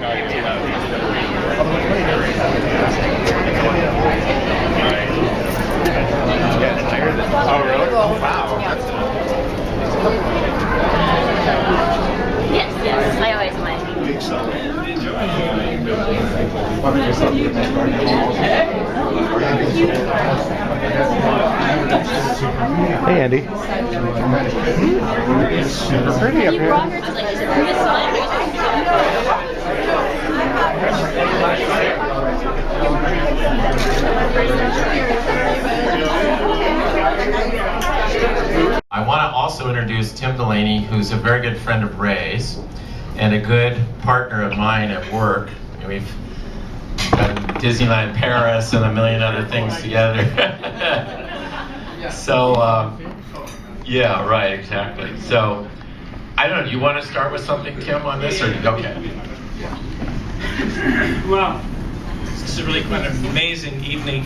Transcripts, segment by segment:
Oh, really? Wow. Yes, I always like. Hey, Andy. Super pretty up here. I want to also introduce Tim Delaney, who's a very good friend of Ray's and a good partner of mine at work. We've done Disneyland Paris and a million other things together. So, yeah, right, exactly. So, I don't know, do you want to start with something, Tim, on this? Or okay. Well, this is really quite an amazing evening.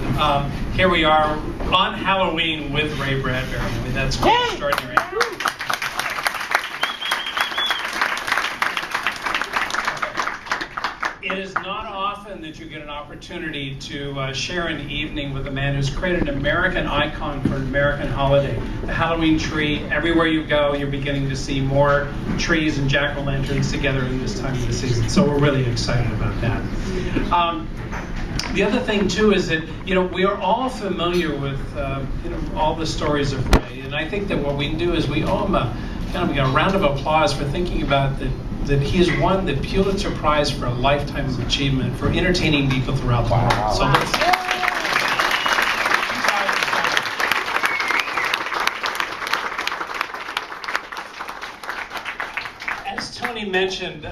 Here we are on Halloween with Ray Bradbury. I mean, that's quite extraordinary. It is not often that you get an opportunity to share an evening with a man who's created an American icon for an American holiday. The Halloween tree, everywhere you go, you're beginning to see more trees and jack-o'-lanterns together in this time of the season. So we're really excited about that. The other thing too is that, you know, we are all familiar with, you know, all the stories of Ray, and I think that what we can do is we owe him a kind of a round of applause for thinking about that he has won the Pulitzer Prize for a lifetime of achievement for entertaining people throughout the world. So let's. As Tony mentioned,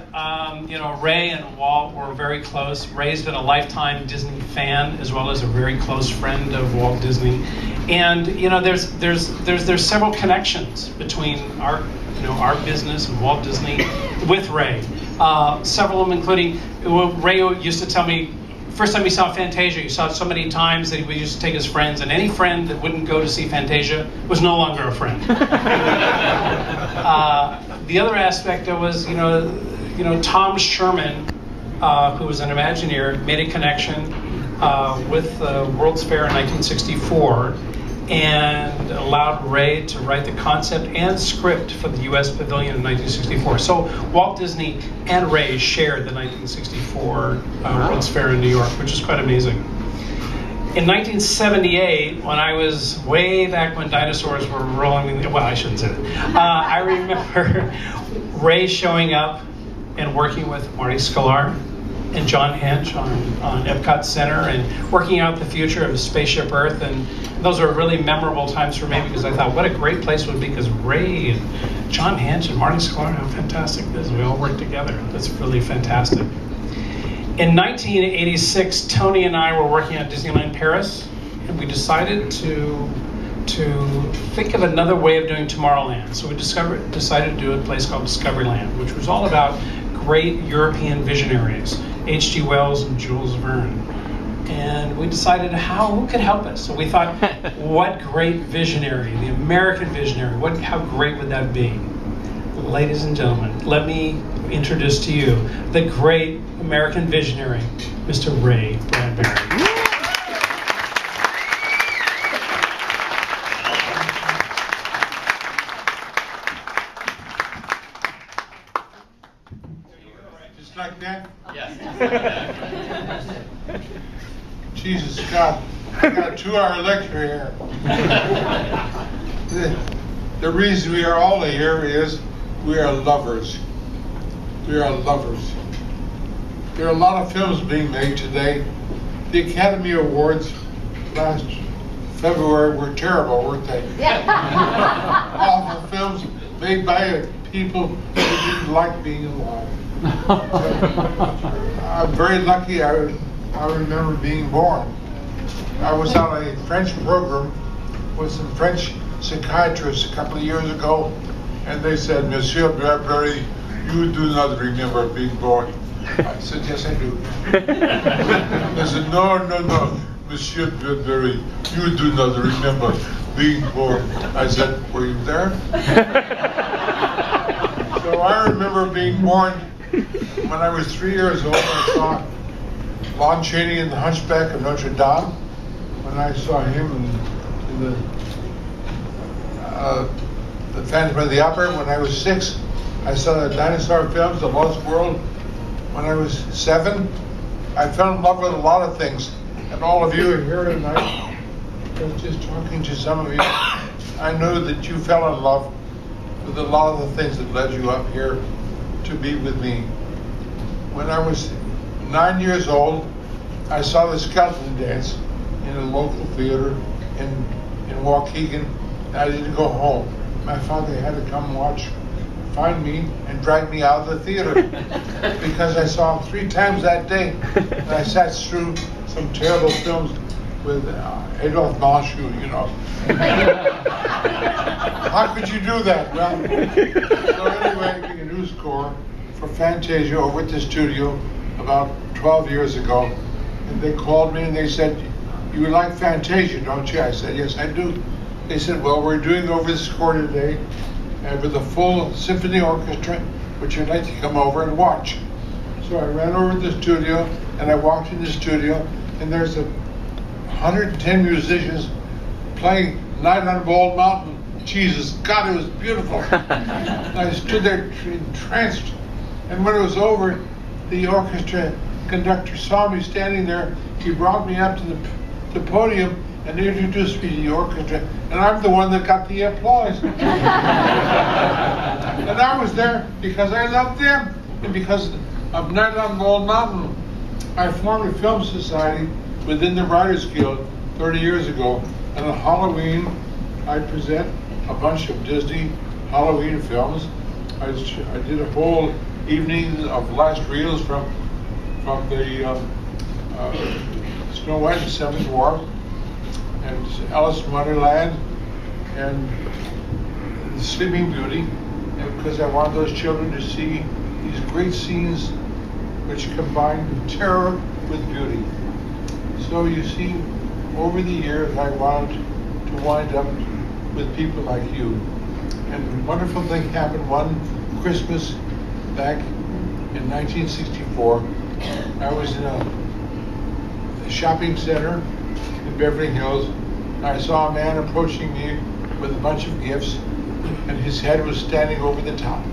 you know, Ray and Walt were very close. Ray's been a lifetime Disney fan as well as a very close friend of Walt Disney, and you know, there's several connections between our business and Walt Disney with Ray. Several of them, including Ray used to tell me, first time he saw Fantasia, he saw it so many times that he used to take his friends, and any friend that wouldn't go to see Fantasia was no longer a friend. The other aspect was, you know, Tom Sherman, who was an Imagineer, made a connection with the World's Fair in 1964 and allowed Ray to write the concept and script for the U.S. Pavilion in 1964. So Walt Disney and Ray shared the 1964 World's Fair in New York, which is quite amazing. In 1978, when I was way back when dinosaurs were rolling, well, I shouldn't say that. I remember Ray showing up and working with Marty Sklar and John Hench on Epcot Center and working out the future of Spaceship Earth. And those were really memorable times for me because I thought what a great place it would be, because Ray and John Hench and Marty Sklar, how fantastic it is. We all work together. That's really fantastic. In 1986, Tony and I were working at Disneyland Paris, and we decided to think of another way of doing Tomorrowland. So we decided to do a place called Discoveryland, which was all about great European visionaries, H.G. Wells and Jules Verne. And we decided who could help us. So we thought, what great visionary, the American visionary, how great would that be? Ladies and gentlemen, let me introduce to you the great American visionary, Mr. Ray Bradbury. Just like that? Yes. Jesus God, I got a 2-hour lecture here. The reason we are all here is we are lovers. We are lovers. There are a lot of films being made today. The Academy Awards last February were terrible, weren't they? Awful films made by people who didn't like being alive. I'm very lucky. I remember being born. I was on a French program with some French psychiatrists a couple of years ago, and they said, Monsieur Bradbury, you do not remember being born. I said, yes, I do. They said, no, Monsieur Bradbury, you do not remember being born. I said, were you there? So I remember being born when I was 3 years old, I saw Lon Chaney in The Hunchback of Notre Dame. When I saw him in the Phantom of the Opera when I was 6. I saw the dinosaur films, The Lost World, when I was 7. I fell in love with a lot of things, and all of you are here tonight. I was just talking to some of you. I know that you fell in love with a lot of the things that led you up here to be with me. When I was 9 years old, I saw the skeleton dance in a local theater in Waukegan. I didn't go home. My father had to come find me and drag me out of the theater because I saw him 3 times that day. And I sat through some terrible films with Adolphe Menchou, you know. How could you do that? Well, so anyway, I did a new score for Fantasia over at the studio about 12 years ago. And they called me and they said, "You like Fantasia, don't you?" I said, "Yes, I do." They said, "Well, we're doing over the score today with a full symphony orchestra. Would you like to come over and watch?" So I ran over to the studio and I walked in the studio and there's 110 musicians playing Night on Bald Mountain. Jesus, God, it was beautiful. I stood there entranced. And when it was over, the orchestra conductor saw me standing there. He brought me up to the podium and introduced me to the orchestra, and I'm the one that got the applause. And I was there because I loved them, and because of Night on Bald Mountain. I formed a film society within the Writers Guild 30 years ago, and on Halloween, I present a bunch of Disney Halloween films. I did a whole evening of last reels from the Snow White and Seven Dwarfs, and Alice in Wonderland, and The Sleeping Beauty, and because I wanted those children to see these great scenes which combine terror with beauty. So you see, over the years, I wanted to wind up with people like you. And a wonderful thing happened one Christmas back in 1964. I was in a shopping center in Beverly Hills. I saw a man approaching me with a bunch of gifts, and his head was standing over the top.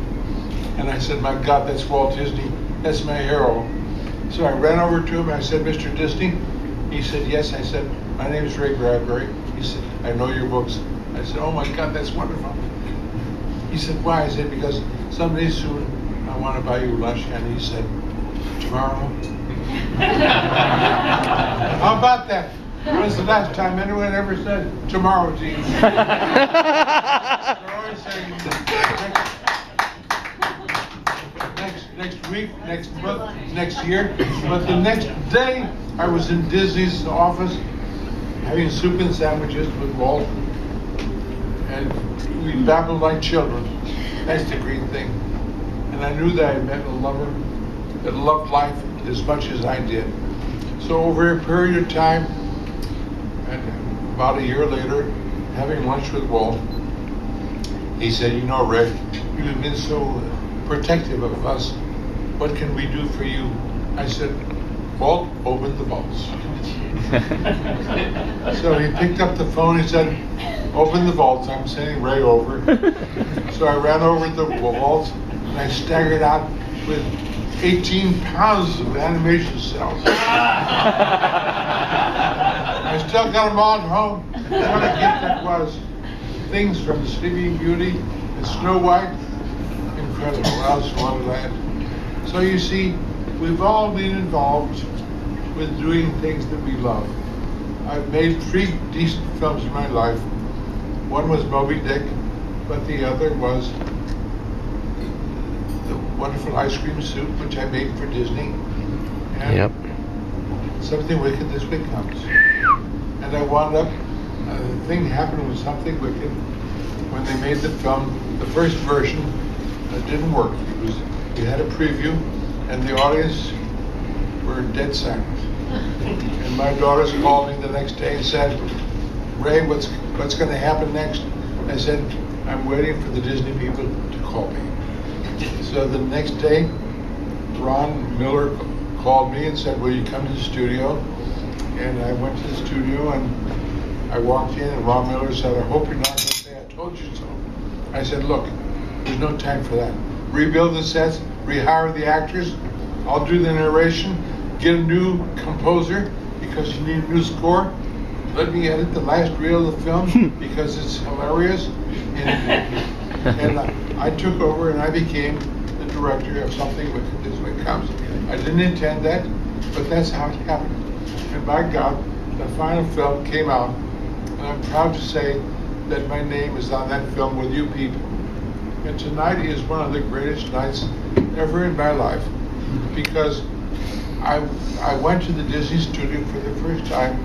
And I said, "My God, that's Walt Disney. That's my hero." So I ran over to him. I said, "Mr. Disney?" He said, "Yes." I said, "My name is Ray Bradbury." He said, "I know your books." I said, "Oh my God, that's wonderful." He said, "Why?" I said, "Because someday soon I want to buy you lunch." And he said, "Tomorrow?" How about that? When was the last time anyone ever said tomorrow to you? They're always saying next week, next month, next year. But the next day, I was in Disney's office having soup and sandwiches with Walt, and we babbled like children. That's the great thing. And I knew that I met a lover that loved life as much as I did. So over a period of time, and about a year later, having lunch with Walt, he said, "You know, Rick, you've been so protective of us. What can we do for you?" I said, "Walt, open the vaults." So he picked up the phone and said, "Open the vaults." I'm sending Ray over. So I ran over to the vaults and I staggered out with 18 pounds of animation cells. I still got them all at home. What a gift that was. Things from the Sleeping Beauty and Snow White. Incredible. Alice in Wonderland. So you see, we've all been involved with doing things that we love. I've made 3 decent films in my life. One was Moby Dick, but the other was the wonderful ice cream soup, which I made for Disney. And Something Wicked This Week Comes. And I wound up, the thing happened with Something Wicked when they made the film. The first version didn't work. We had a preview, and the audience were dead silent. And my daughters called me the next day and said, "Ray, what's going to happen next?" I said, "I'm waiting for the Disney people to call me." So the next day, Ron Miller called me and said, will you come to the studio? And I went to the studio and I walked in and Ron Miller said, I hope you're not going to say I told you so. I said, look, there's no time for that. Rebuild the sets, rehire the actors, I'll do the narration, get a new composer because you need a new score. Let me edit the last reel of the film because it's hilarious. And I took over and I became the director of something with Disney comes. I didn't intend that, but that's how it happened. And by God, the final film came out, and I'm proud to say that my name is on that film with you people. And tonight is one of the greatest nights ever in my life because I went to the Disney studio for the first time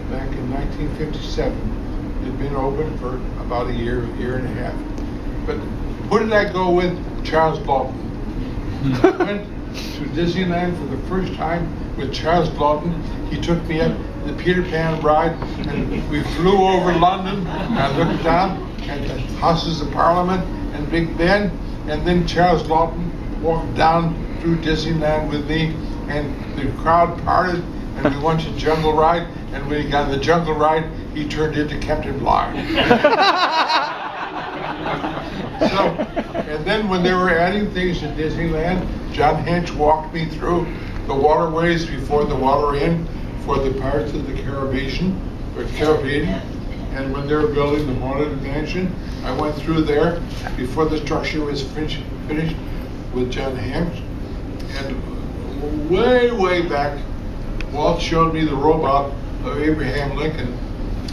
back in 1957. It had been open for about a year and a half. But who did I go with? Charles Lawton. I went to Disneyland for the first time with Charles Lawton. He took me up the Peter Pan ride, and we flew over London. I looked down at the Houses of Parliament and Big Ben, and then Charles Lawton walked down through Disneyland with me, and the crowd parted, and we went to Jungle Ride, and when he got on the Jungle Ride, he turned into Captain Bligh. So, and then when they were adding things to Disneyland, John Hench walked me through the waterways before the water in for the Pirates of the Caribbean, and when they were building the Haunted Mansion, I went through there before the structure was finished with John Hench. And way back, Walt showed me the robot of Abraham Lincoln,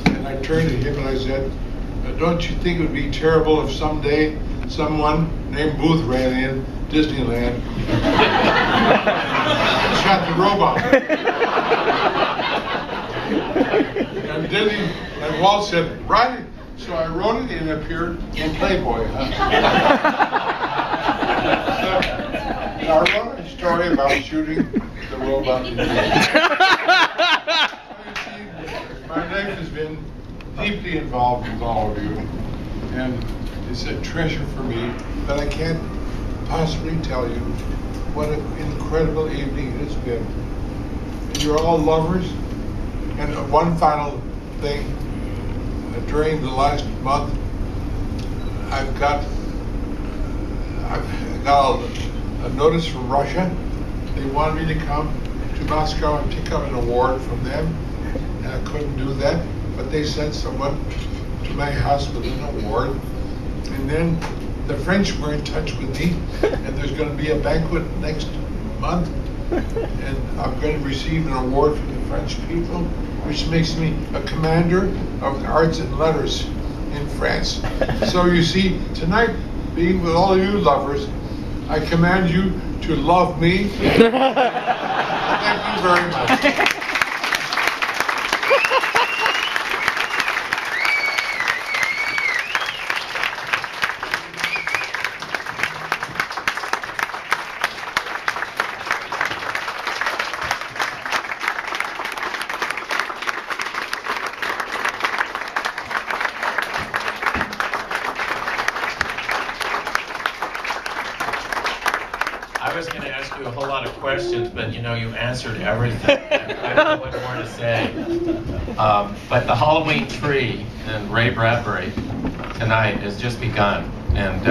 and I turned to him and I said, don't you think it would be terrible if someday someone named Booth ran in Disneyland and shot the robot? And Walt said, write it. So I wrote it and it appeared in Playboy. I wrote a story about shooting the robot in my life has been deeply involved with all of you, and it's a treasure for me that I can't possibly tell you what an incredible evening it has been. And you're all lovers. And one final thing, during the last month, I've got a notice from Russia. They wanted me to come to Moscow and pick up an award from them, and I couldn't do that. But they sent someone to my house with an award. And then the French were in touch with me, and there's going to be a banquet next month, and I'm going to receive an award from the French people, which makes me a commander of the arts and letters in France. So you see, tonight, being with all you lovers, I command you to love me. Thank you very much. I was going to ask you a whole lot of questions, but you answered everything. I don't know what more to say. But the Halloween tree and Ray Bradbury tonight has just begun, and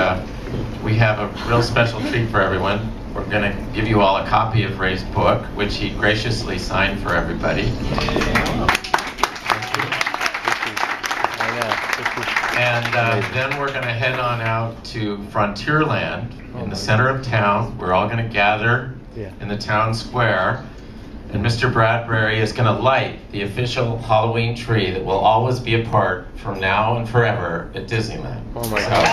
we have a real special treat for everyone. We're going to give you all a copy of Ray's book, which he graciously signed for everybody. And then we're going to head on out to Frontierland in the center of town. We're all going to gather in the town square. And Mr. Bradbury is going to light the official Halloween tree that will always be a part from now and forever at Disneyland. Oh my God.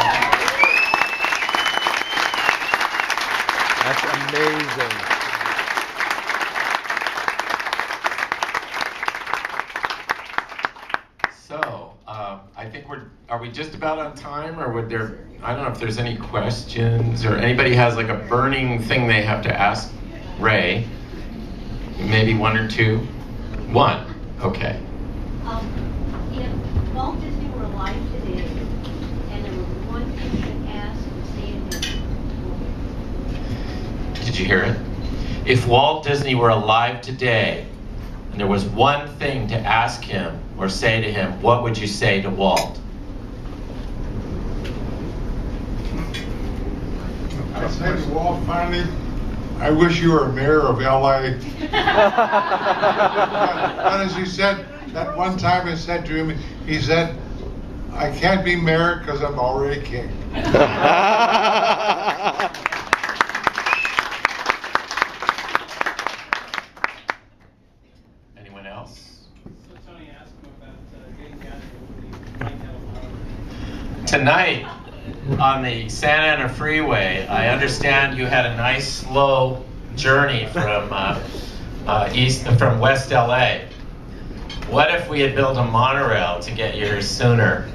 That's amazing. So, I think are we just about on time, or I don't know if there's any questions, or anybody has like a burning thing they have to ask Ray. Maybe one or two? One, okay. If Walt Disney were alive today, and there was one thing you could ask and say in his Could you Did you hear it? If Walt Disney were alive today, and there was one thing to ask him or say to him, what would you say to Walt? I said to Walt finally, I wish you were mayor of LA. But as he said, that one time I said to him, he said, I can't be mayor because I'm already king. Anyone else? So Tony asked him about getting down to Tonight, on the Santa Ana Freeway, I understand you had a nice slow journey from from West LA. What if we had built a monorail to get you here sooner?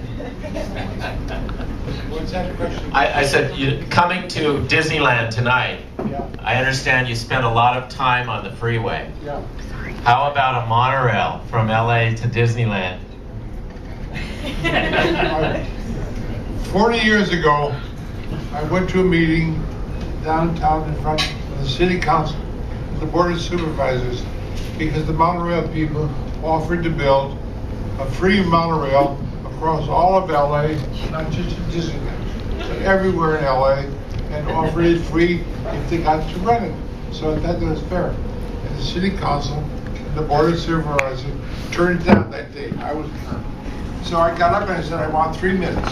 What's that question? I said, coming to Disneyland tonight, Yeah. I understand you spent a lot of time on the freeway. Yeah. How about a monorail from LA to Disneyland? 40 years ago, I went to a meeting downtown in front of the city council, the board of supervisors, because the monorail people offered to build a free monorail across all of LA, not just in Disneyland, but everywhere in LA, and offered it free if they got to rent it. So I thought that was fair. And the city council, and the board of supervisors turned it down that day. I was So I got up and I said, I want 3 minutes.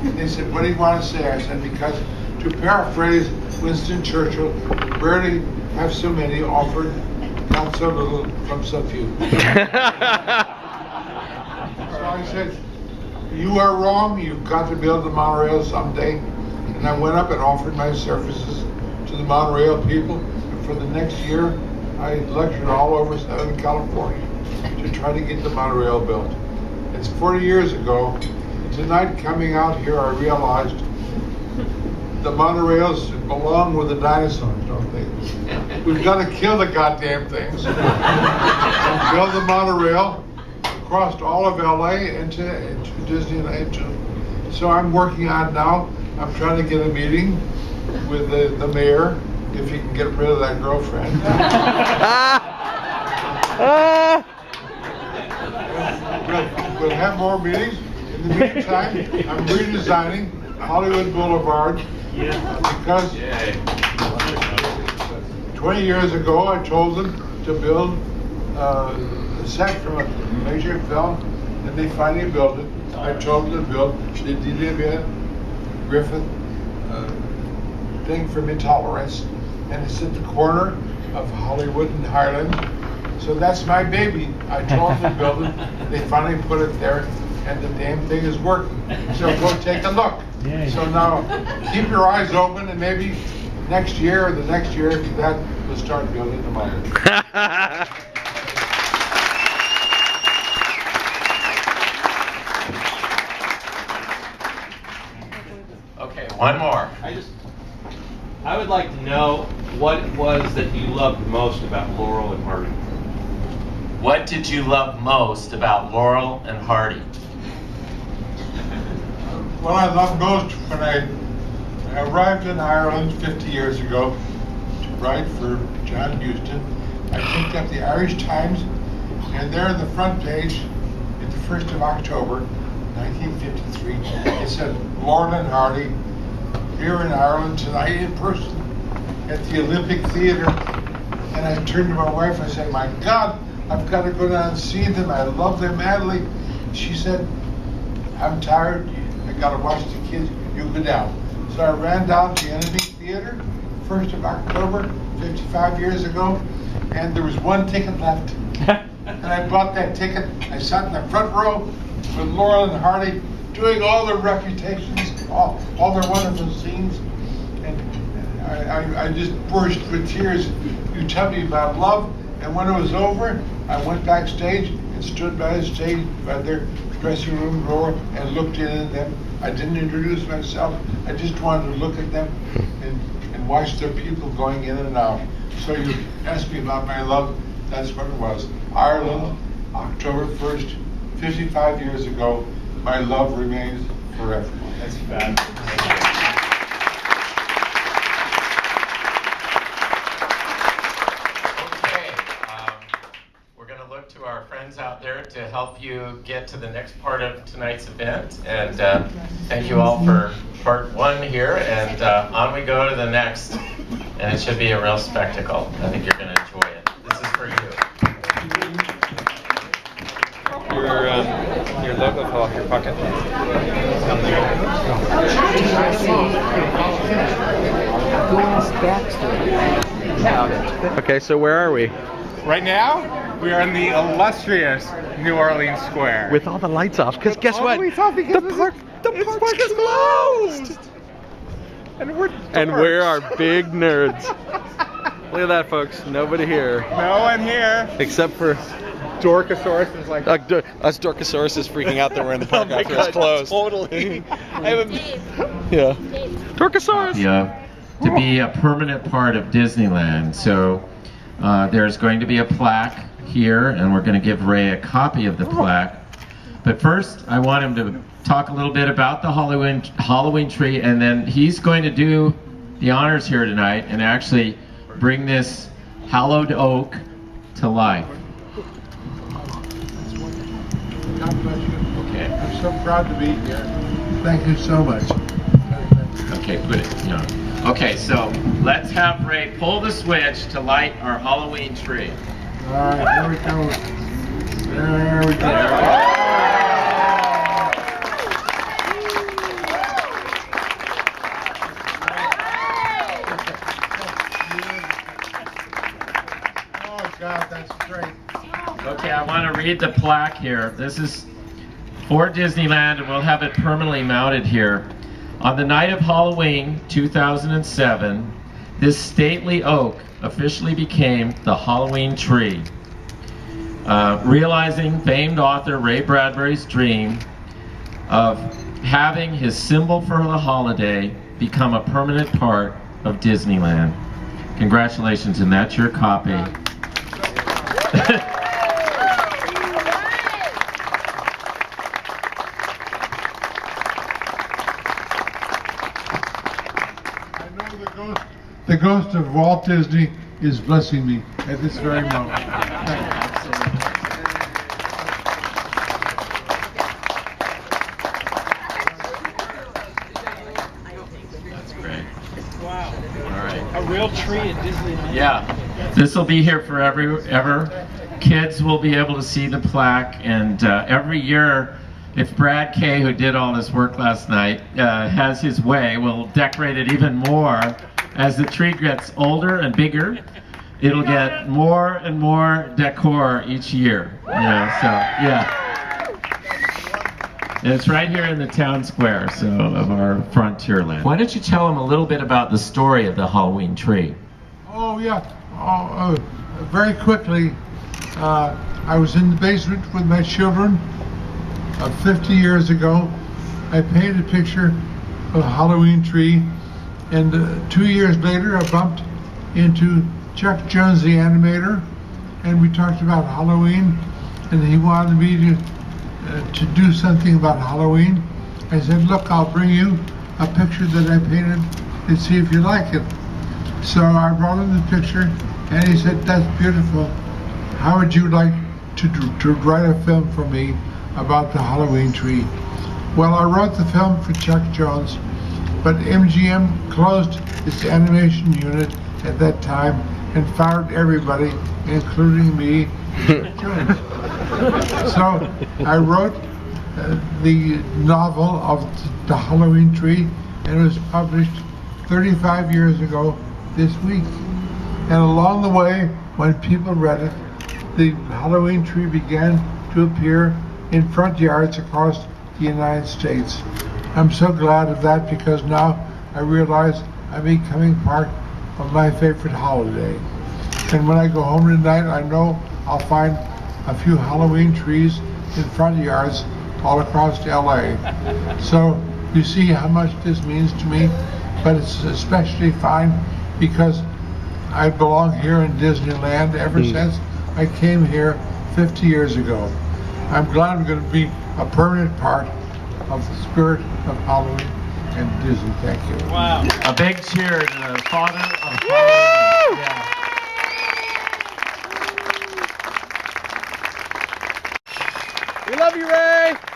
And they said, what do you want to say? I said, because to paraphrase Winston Churchill, rarely have so many offered, not so little from so few. So I said, you are wrong, you've got to build the monorail someday. And I went up and offered my services to the monorail people. And for the next year, I lectured all over Southern California to try to get the monorail built. It's 40 years ago. Tonight, coming out here, I realized the monorails belong with the dinosaurs, don't they? We've got to kill the goddamn things and build the monorail across all of LA into Disneyland. So I'm working on now. I'm trying to get a meeting with the mayor if he can get rid of that girlfriend. We'll have more meetings. In the meantime, I'm redesigning Hollywood Boulevard because 20 years ago I told them to build a set from a major film, and they finally built it. I told them to build the Delia Griffith thing from Intolerance, and it's at the corner of Hollywood and Highland. So that's my baby. I told them to build it. They finally put it there, and the damn thing is working. So go take a look. So now keep your eyes open, and maybe next year or the next year after that, we'll start building the mine. Okay, one more. I would like to know what it was that you loved most about Laurel and Hardy. What did you love most about Laurel and Hardy? What I loved most when I arrived in Ireland 50 years ago to write for John Huston, I picked up the Irish Times, and there on the front page, at the 1st of October, 1953, it said, Laurel and Hardy, here in Ireland tonight in person at the Olympic Theatre. And I turned to my wife and I said, my God, I've got to go down and see them. I love them madly. She said, I'm tired. I got to watch the kids. You go down. So I ran down to the Olympic Theatre, 1st of October, 55 years ago, and there was one ticket left. And I bought that ticket. I sat in the front row with Laurel and Hardy doing all their reputations, all their wonderful scenes. And I just burst with tears. You tell me about love. And when it was over, I went backstage and stood by the stage, by their dressing room door, and looked in at them. I didn't introduce myself. I just wanted to look at them and watch their people going in and out. So you asked me about my love. That's what it was. Ireland, October 1st, 55 years ago. My love remains forever. That's fabulous. friends out there to help you get to the next part of tonight's event. And thank you all for part one here. And on we go to the next. And it should be a real spectacle. I think you're going to enjoy it. This is for you. Your logo fell off your pocket. Okay, so where are we? Right now, we are in the illustrious New Orleans Square. With all the lights off, because guess all what? the lights off because The park is closed. And we are big nerds. Look at that, folks. Nobody here. No one here. Except for Dorkosaurus is like, us Dorkosaurus is freaking out that we're in the park after it's closed. Totally. Yeah. Dorkosaurus. Yeah, to be a permanent part of Disneyland. So there's going to be a plaque here, and we're going to give Ray a copy of the plaque. But first, I want him to talk a little bit about the Halloween tree, and then he's going to do the honors here tonight and actually bring this hallowed oak to life. God bless you. Okay. I'm so proud to be here. Thank you so much. Okay, put it, Okay, so let's have Ray pull the switch to light our Halloween tree. All right, here we go. There we go. Oh God, that's great. Okay, I want to read the plaque here. This is for Disneyland, and we'll have it permanently mounted here. On the night of Halloween 2007, this stately oak officially became the Halloween tree, realizing famed author Ray Bradbury's dream of having his symbol for the holiday become a permanent part of Disneyland. Congratulations, and that's your copy. The ghost of Walt Disney is blessing me at this very moment. That's great. Wow. All right. A real tree at Disneyland. Yeah, this will be here forever. Kids will be able to see the plaque, and every year, if Brad Kay, who did all this work last night, has his way, we'll decorate it even more. As the tree gets older and bigger, it'll get more and more decor each year. So yeah. And it's right here in the town square, of our Frontierland. Why don't you tell them a little bit about the story of the Halloween tree? Oh yeah. Very quickly, I was in the basement with my children 50 years ago. I painted a picture of a Halloween tree, and 2 years later I bumped into Chuck Jones, the animator, and we talked about Halloween, and he wanted me to do something about Halloween. I said, look, I'll bring you a picture that I painted and see if you like it. So I brought him the picture, and he said, that's beautiful. How would you like to write a film for me about the Halloween tree? Well, I wrote the film for Chuck Jones, but MGM closed its animation unit at that time and fired everybody, including me, Jones. So I wrote the novel of the Halloween tree, and it was published 35 years ago this week. And along the way, when people read it, the Halloween tree began to appear in front yards across the United States. I'm so glad of that, because now I realize I'm becoming part of my favorite holiday. And when I go home tonight, I know I'll find a few Halloween trees in front yards all across LA. So you see how much this means to me, but it's especially fine because I belong here in Disneyland ever since I came here 50 years ago. I'm glad I'm going to be a permanent part of the spirit of Halloween and Disney. Thank you. Wow. A big cheer to the father of Halloween. Yeah. We love you, Ray.